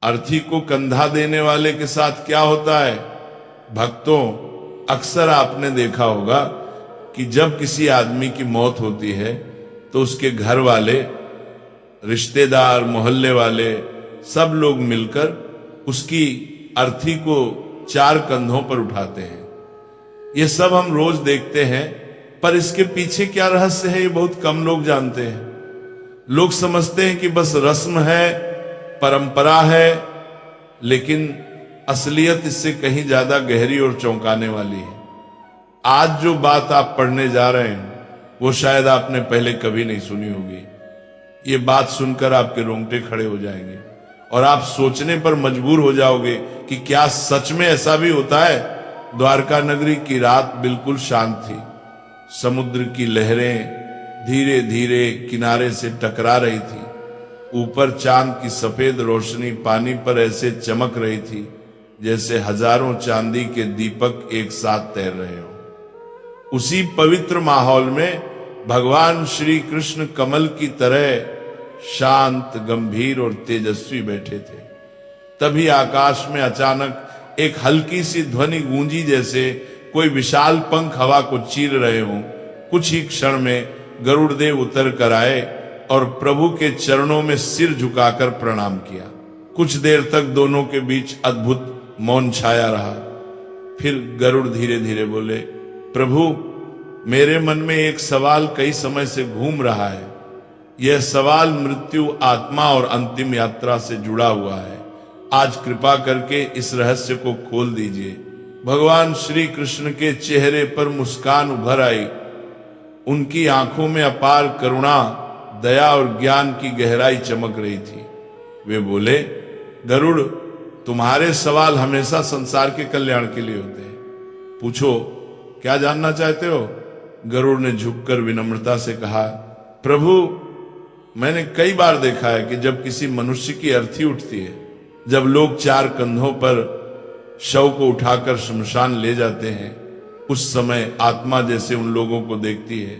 अर्थी को कंधा देने वाले के साथ क्या होता है? भक्तों, अक्सर आपने देखा होगा कि जब किसी आदमी की मौत होती है तो उसके घर वाले, रिश्तेदार, मोहल्ले वाले सब लोग मिलकर उसकी अर्थी को 4 कंधों पर उठाते हैं। ये सब हम रोज देखते हैं, पर इसके पीछे क्या रहस्य है ये बहुत कम लोग जानते हैं। लोग समझते हैं कि बस रस्म है, परंपरा है, लेकिन असलियत इससे कहीं ज्यादा गहरी और चौंकाने वाली है। आज जो बात आप पढ़ने जा रहे हैं वो शायद आपने पहले कभी नहीं सुनी होगी। ये बात सुनकर आपके रोंगटे खड़े हो जाएंगे और आप सोचने पर मजबूर हो जाओगे कि क्या सच में ऐसा भी होता है। द्वारका नगरी की रात बिल्कुल शांत थी। समुद्र की लहरें धीरे धीरे किनारे से टकरा रही थी। ऊपर चांद की सफेद रोशनी पानी पर ऐसे चमक रही थी जैसे हजारों चांदी के दीपक एक साथ तैर रहे हो। उसी पवित्र माहौल में भगवान श्री कृष्ण कमल की तरह शांत, गंभीर और तेजस्वी बैठे थे। तभी आकाश में अचानक एक हल्की सी ध्वनि गूंजी, जैसे कोई विशाल पंख हवा को चीर रहे हों। कुछ ही क्षण में गरुड़ देव उतर कर आए और प्रभु के चरणों में सिर झुकाकर प्रणाम किया। कुछ देर तक दोनों के बीच अद्भुत मौन छाया रहा। फिर गरुड़ धीरे धीरे बोले, प्रभु, मेरे मन में एक सवाल कई समय से घूम रहा है। यह सवाल मृत्यु, आत्मा और अंतिम यात्रा से जुड़ा हुआ है। आज कृपा करके इस रहस्य को खोल दीजिए। भगवान श्री कृष्ण के चेहरे पर मुस्कान उभर आई। उनकी आंखों में अपार करुणा, दया और ज्ञान की गहराई चमक रही थी। वे बोले, गरुड़, तुम्हारे सवाल हमेशा संसार के कल्याण के लिए होते हैं। पूछो, क्या जानना चाहते हो? गरुड़ ने झुककर विनम्रता से कहा, प्रभु, मैंने कई बार देखा है कि जब किसी मनुष्य की अर्थी उठती है, जब लोग 4 कंधों पर शव को उठाकर श्मशान ले जाते हैं, उस समय आत्मा जैसे उन लोगों को देखती है।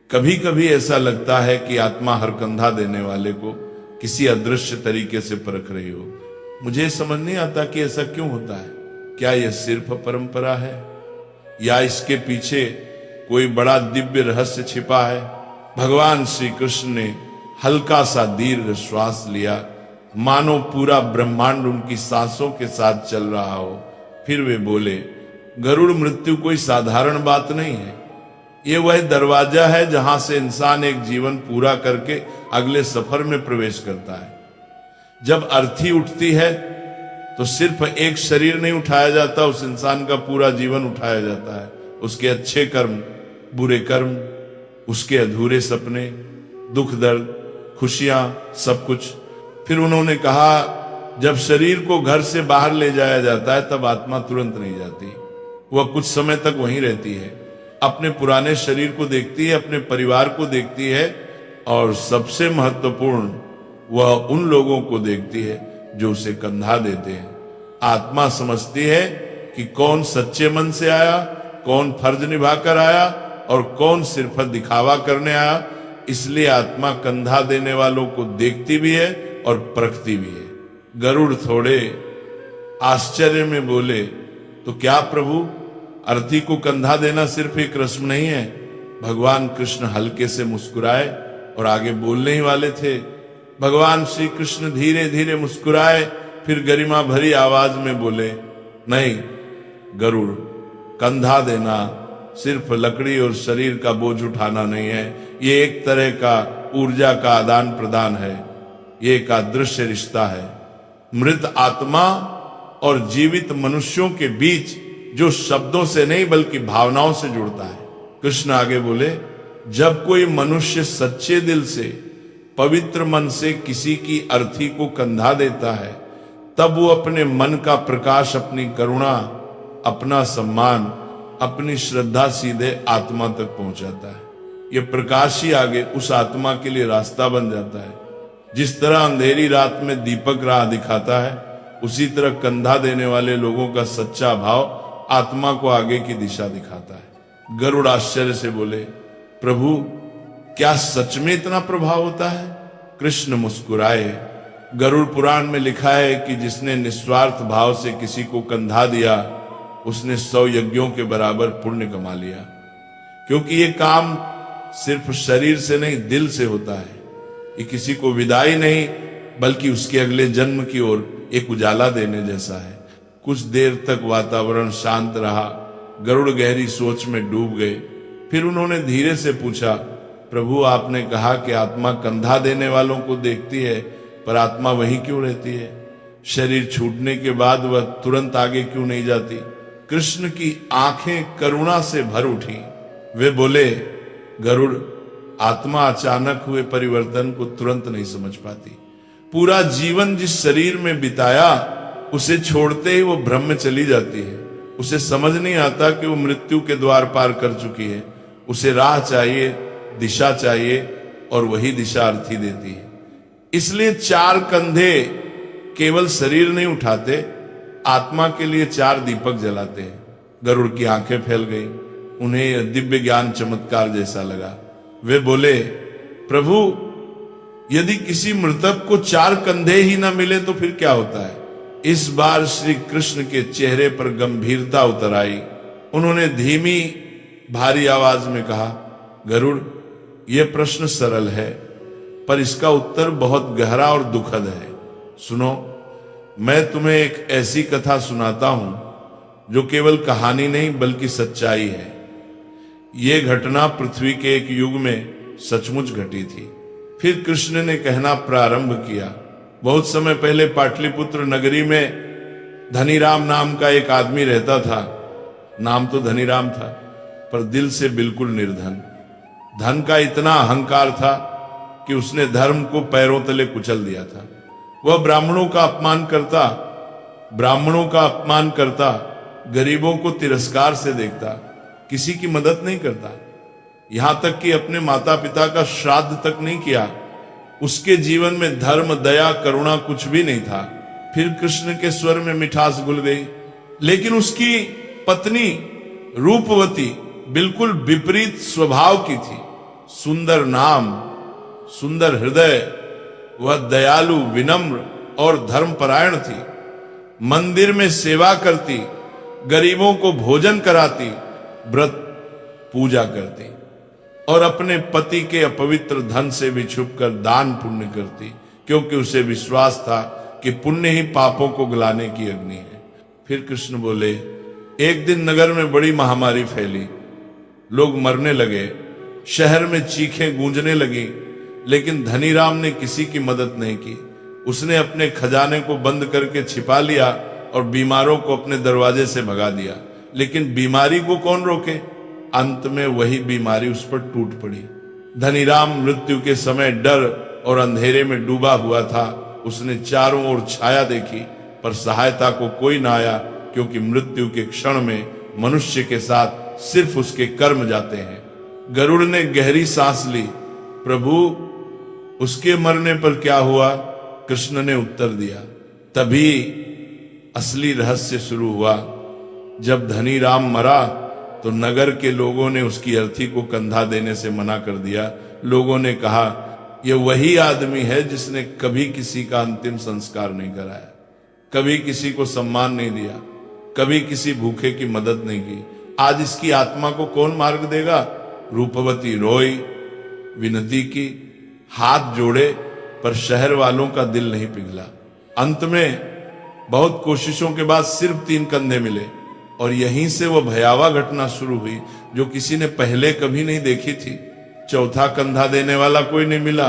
कभी कभी ऐसा लगता है कि आत्मा हर कंधा देने वाले को किसी अदृश्य तरीके से परख रही हो। मुझे समझ नहीं आता कि ऐसा क्यों होता है। क्या यह सिर्फ परंपरा है या इसके पीछे कोई बड़ा दिव्य रहस्य छिपा है? भगवान श्री कृष्ण ने हल्का सा दीर्घ श्वास लिया, मानो पूरा ब्रह्मांड उनकी सांसों के साथ चल रहा हो। फिर वे बोले, गरुड़, मृत्यु कोई साधारण बात नहीं है। ये वह दरवाजा है जहां से इंसान एक जीवन पूरा करके अगले सफर में प्रवेश करता है। जब अर्थी उठती है तो सिर्फ एक शरीर नहीं उठाया जाता, उस इंसान का पूरा जीवन उठाया जाता है। उसके अच्छे कर्म, बुरे कर्म, उसके अधूरे सपने, दुख दर्द, खुशियां, सब कुछ। फिर उन्होंने कहा, जब शरीर को घर से बाहर ले जाया जाता है तब आत्मा तुरंत नहीं जाती। वह कुछ समय तक वहीं रहती है, अपने पुराने शरीर को देखती है, अपने परिवार को देखती है और सबसे महत्वपूर्ण, वह उन लोगों को देखती है जो उसे कंधा देते हैं। आत्मा समझती है कि कौन सच्चे मन से आया, कौन फर्ज निभाकर आया और कौन सिर्फ दिखावा करने आया। इसलिए आत्मा कंधा देने वालों को देखती भी है और परखती भी है। गरुड़ थोड़े आश्चर्य में बोले, तो क्या प्रभु, अर्थी को कंधा देना सिर्फ एक रस्म नहीं है? भगवान कृष्ण हल्के से मुस्कुराए और आगे बोलने ही वाले थे। भगवान श्री कृष्ण धीरे धीरे मुस्कुराए, फिर गरिमा भरी आवाज में बोले, नहीं गरुड़, कंधा देना सिर्फ लकड़ी और शरीर का बोझ उठाना नहीं है। ये एक तरह का ऊर्जा का आदान प्रदान है। ये एक अदृश्य रिश्ता है, मृत आत्मा और जीवित मनुष्यों के बीच, जो शब्दों से नहीं बल्कि भावनाओं से जुड़ता है। कृष्ण आगे बोले, जब कोई मनुष्य सच्चे दिल से, पवित्र मन से किसी की अर्थी को कंधा देता है, तब वो अपने मन का प्रकाश, अपनी करुणा, अपना सम्मान, अपनी श्रद्धा सीधे आत्मा तक पहुंचाता है। ये प्रकाश ही आगे उस आत्मा के लिए रास्ता बन जाता है। जिस तरह अंधेरी रात में दीपक राह दिखाता है, उसी तरह कंधा देने वाले लोगों का सच्चा भाव आत्मा को आगे की दिशा दिखाता है। गरुड़ आश्चर्य से बोले, प्रभु, क्या सच में इतना प्रभाव होता है? कृष्ण मुस्कुराए, गरुड़ पुराण में लिखा है कि जिसने निस्वार्थ भाव से किसी को कंधा दिया उसने 100 यज्ञों के बराबर पुण्य कमा लिया। क्योंकि ये काम सिर्फ शरीर से नहीं, दिल से होता है। ये किसी को विदाई नहीं बल्कि उसके अगले जन्म की ओर एक उजाला देने जैसा है। कुछ देर तक वातावरण शांत रहा। गरुड़ गहरी सोच में डूब गए। फिर उन्होंने धीरे से पूछा, प्रभु आपने कहा कि आत्मा कंधा देने वालों को देखती है, पर आत्मा वहीं क्यों रहती है? शरीर छूटने के बाद वह तुरंत आगे क्यों नहीं जाती? कृष्ण की आंखें करुणा से भर उठी। वे बोले, गरुड़, आत्मा अचानक हुए परिवर्तन को तुरंत नहीं समझ पाती। पूरा जीवन जिस शरीर में बिताया उसे छोड़ते ही वो भ्रम में चली जाती है। उसे समझ नहीं आता कि वो मृत्यु के द्वार पार कर चुकी है। उसे राह चाहिए, दिशा चाहिए, और वही दिशा अर्थी देती है। इसलिए 4 कंधे केवल शरीर नहीं उठाते, आत्मा के लिए 4 दीपक जलाते हैं। गरुड़ की आंखें फैल गई। उन्हें दिव्य ज्ञान चमत्कार जैसा लगा। वे बोले, प्रभु यदि किसी मृतक को 4 कंधे ही ना मिले तो फिर क्या होता है? इस बार श्री कृष्ण के चेहरे पर गंभीरता उतर आई। उन्होंने धीमी भारी आवाज में कहा, गरुड़, यह प्रश्न सरल है पर इसका उत्तर बहुत गहरा और दुखद है। सुनो, मैं तुम्हें एक ऐसी कथा सुनाता हूं जो केवल कहानी नहीं बल्कि सच्चाई है। यह घटना पृथ्वी के एक युग में सचमुच घटी थी। फिर कृष्ण ने कहना प्रारंभ किया, बहुत समय पहले पाटलिपुत्र नगरी में धनीराम नाम का एक आदमी रहता था। नाम तो धनीराम था पर दिल से बिल्कुल निर्धन। धन का इतना अहंकार था कि उसने धर्म को पैरों तले कुचल दिया था। वह ब्राह्मणों का अपमान करता, गरीबों को तिरस्कार से देखता, किसी की मदद नहीं करता, यहां तक कि अपने माता पिता का श्राद्ध तक नहीं किया। उसके जीवन में धर्म, दया, करुणा कुछ भी नहीं था। फिर कृष्ण के स्वर में मिठास घुल गई। लेकिन उसकी पत्नी रूपवती बिल्कुल विपरीत स्वभाव की थी। सुंदर नाम, सुंदर हृदय, वह दयालु, विनम्र और धर्मपरायण थी। मंदिर में सेवा करती, गरीबों को भोजन कराती, व्रत पूजा करती और अपने पति के अपवित्र धन से भी छुपकर दान पुण्य करती, क्योंकि उसे विश्वास था कि पुण्य ही पापों को गलाने की अग्नि है। फिर कृष्ण बोले, एक दिन नगर में बड़ी महामारी फैली, लोग मरने लगे, शहर में चीखें गूंजने लगी, लेकिन धनीराम ने किसी की मदद नहीं की। उसने अपने खजाने को बंद करके छिपा लिया और बीमारों को अपने दरवाजे से भगा दिया। लेकिन बीमारी को कौन रोके? अंत में वही बीमारी उस पर टूट पड़ी। धनीराम मृत्यु के समय डर और अंधेरे में डूबा हुआ था। उसने चारों ओर छाया देखी पर सहायता को कोई ना आया, क्योंकि मृत्यु के क्षण में मनुष्य के साथ सिर्फ उसके कर्म जाते हैं। गरुड़ ने गहरी सांस ली। प्रभु, उसके मरने पर क्या हुआ? कृष्ण ने उत्तर दिया। तभी असली रहस्य शुरू हुआ। जब धनीराम मरा तो नगर के लोगों ने उसकी अर्थी को कंधा देने से मना कर दिया। लोगों ने कहा, यह वही आदमी है जिसने कभी किसी का अंतिम संस्कार नहीं कराया, कभी किसी को सम्मान नहीं दिया, कभी किसी भूखे की मदद नहीं की। आज इसकी आत्मा को कौन मार्ग देगा? रूपवती रोई, विनती की, हाथ जोड़े, पर शहर वालों का दिल नहीं पिघला। अंत में बहुत कोशिशों के बाद सिर्फ 3 कंधे मिले और यहीं से वह भयावह घटना शुरू हुई जो किसी ने पहले कभी नहीं देखी थी। चौथा कंधा देने वाला कोई नहीं मिला।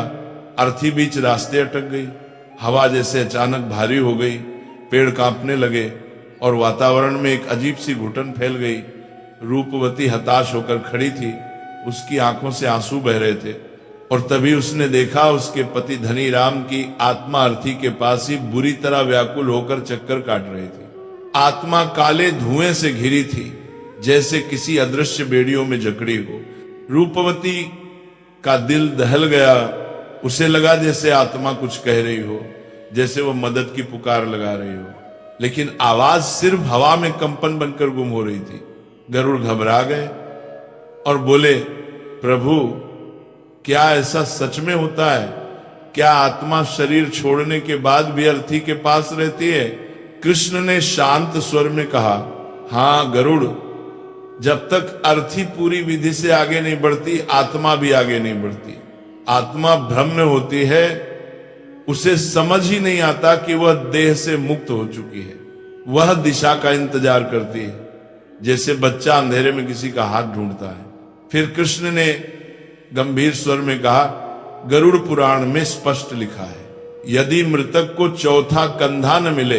अर्थी बीच रास्ते अटक गई। हवा जैसे अचानक भारी हो गई, पेड़ कांपने लगे और वातावरण में एक अजीब सी घुटन फैल गई। रूपवती हताश होकर खड़ी थी, उसकी आंखों से आंसू बह रहे थे और तभी उसने देखा उसके पति धनीराम की आत्मा अर्थी के पास ही बुरी तरह व्याकुल होकर चक्कर काट रही थी। आत्मा काले धुएं से घिरी थी, जैसे किसी अदृश्य बेड़ियों में जकड़ी हो। रूपवती का दिल दहल गया। उसे लगा जैसे आत्मा कुछ कह रही हो, जैसे वो मदद की पुकार लगा रही हो, लेकिन आवाज सिर्फ हवा में कंपन बनकर गुम हो रही थी। गरुड़ घबरा गए और बोले, प्रभु, क्या ऐसा सच में होता है? क्या आत्मा शरीर छोड़ने के बाद भी अर्थी के पास रहती है? कृष्ण ने शांत स्वर में कहा, हाँ गरुड़, जब तक अर्थी पूरी विधि से आगे नहीं बढ़ती, आत्मा भी आगे नहीं बढ़ती। आत्मा भ्रम होती है, उसे समझ ही नहीं आता कि वह देह से मुक्त हो चुकी है। वह दिशा का इंतजार करती है, जैसे बच्चा अंधेरे में किसी का हाथ ढूंढता है। फिर कृष्ण ने गंभीर स्वर में कहा, गरुड़ पुराण में स्पष्ट लिखा है, यदि मृतक को चौथा कंधा न मिले